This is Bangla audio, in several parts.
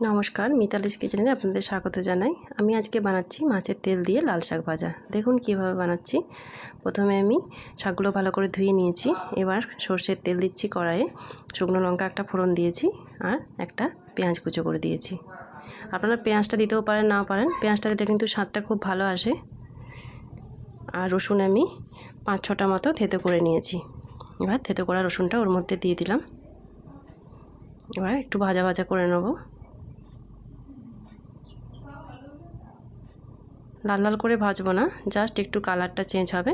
নমস্কার, মিতালিস কিচেনে আপনাদের স্বাগত জানাই। আমি আজকে বানাচ্ছি মাছের তেল দিয়ে লাল শাক ভাজা। দেখুন কিভাবে বানাচ্ছি। প্রথমে আমি শাকগুলো ভালো করে ধুয়ে নিয়েছি। এবার সর্ষের তেল দিচ্ছি কড়াইয়ে, শুকনো লঙ্কা একটা ফোড়ন দিয়েছি আর একটা পেঁয়াজ কুচো করে দিয়েছি। আপনারা পেঁয়াজটা দিতেও পারেন, নাও পারেন। পেঁয়াজটা দিলে কিন্তু স্বাদটা খুব ভালো আসে। আর রসুন আমি 5-6টা মতো থেতো করে নিয়েছি। এবার থেতো করা রসুনটা ওর মধ্যে দিয়ে দিলাম। এবার একটু ভাজা ভাজা করে নেব। লাল লাল করে ভাজবো না, জাস্ট একটু কালারটা চেঞ্জ হবে।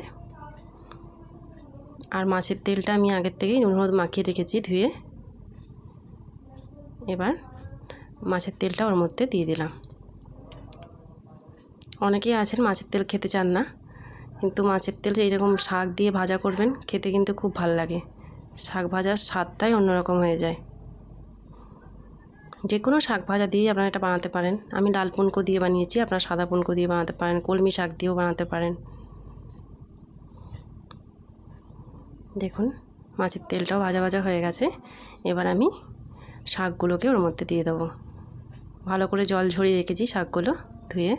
আর মাছের তেলটা আমি আগের থেকেই নুন হলুদ মাখিয়ে রেখেছি ধুয়ে। এবার মাছের তেলটা ওর মধ্যে দিয়ে দিলাম। অনেকেই আছেন মাছের তেল খেতে চান না, কিন্তু মাছের তেল এইরকম শাক দিয়ে ভাজা করবেন, খেতে কিন্তু খুব ভালো লাগে। শাক ভাজার স্বাদটাই অন্যরকম হয়ে যায়। যে কোনো শাক ভাজা দিয়েই আপনারা এটা বানাতে পারেন। আমি লাল পুনকো দিয়ে বানিয়েছি, আপনারা সাদা পুনকো দিয়ে বানাতে পারেন, কলমি শাক দিয়েও বানাতে পারেন। দেখুন মাছের তেলটাও ভাজা ভাজা হয়ে গেছে। এবার আমি শাকগুলোকে ওর মধ্যে দিয়ে দেবো। ভালো করে জল ঝরিয়ে রেখেছি শাকগুলো ধুয়ে।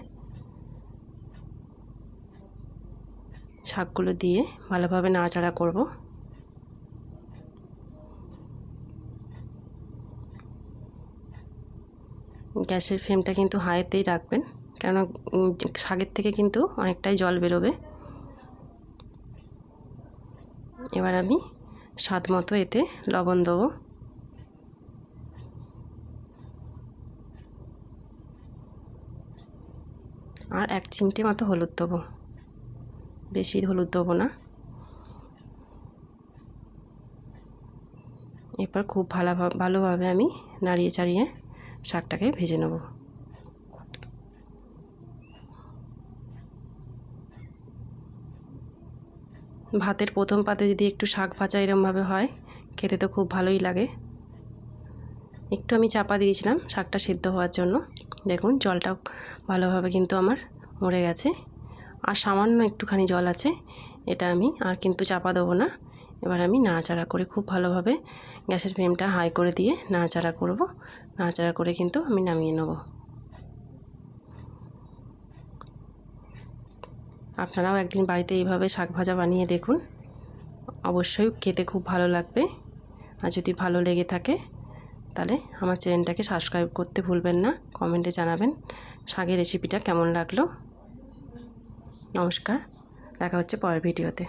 শাকগুলো দিয়ে ভালোভাবে নাড়াচাড়া করব। গ্যাসের ফ্লেমটা কিন্তু হাইতেই রাখবেন, কেননা শাকের থেকে কিন্তু অনেকটাই জল বেরোবে। এবার আমি স্বাদ মতো এতে লবণ দেবো। আর 1 চিমটে মতো হলুদ দেবো, বেশি হলুদ দেবো না। এরপর খুব ভালোভাবে আমি নাড়িয়ে চাড়িয়ে শাকটাকে ভেজে নেব। ভাতের প্রথম পাতে যদি একটু শাক ভাজা এরমভাবে হয়, খেতে তো খুব ভালোই লাগে। একটু আমি চাপা দিয়েছিলাম শাকটা সিদ্ধ হওয়ার জন্য। দেখুন জলটা ভালোভাবে কিন্তু আমার মরে গেছে, আর সামান্য একটুখানি জল আছে। এটা আমি আর কিন্তু চাপা দেবো না। এবার আমি নাড়াচাড়া করে খুব ভালোভাবে গ্যাসের ফ্লেমটা হাই করে দিয়ে নাড়াচাড়া করব। নাড়াচাড়া করে কিন্তু আমি নামিয়ে নেব। আপনারাও একদিন বাড়িতে এইভাবে শাক ভাজা বানিয়ে দেখুন, অবশ্যই খেতে খুব ভালো লাগবে। আর যদি ভালো লেগে থাকে তাহলে আমার চ্যানেলটাকে সাবস্ক্রাইব করতে ভুলবেন না। কমেন্টে জানাবেন শাকের রেসিপিটা কেমন লাগলো। নমস্কার, দেখা হচ্ছে পরের ভিডিওতে।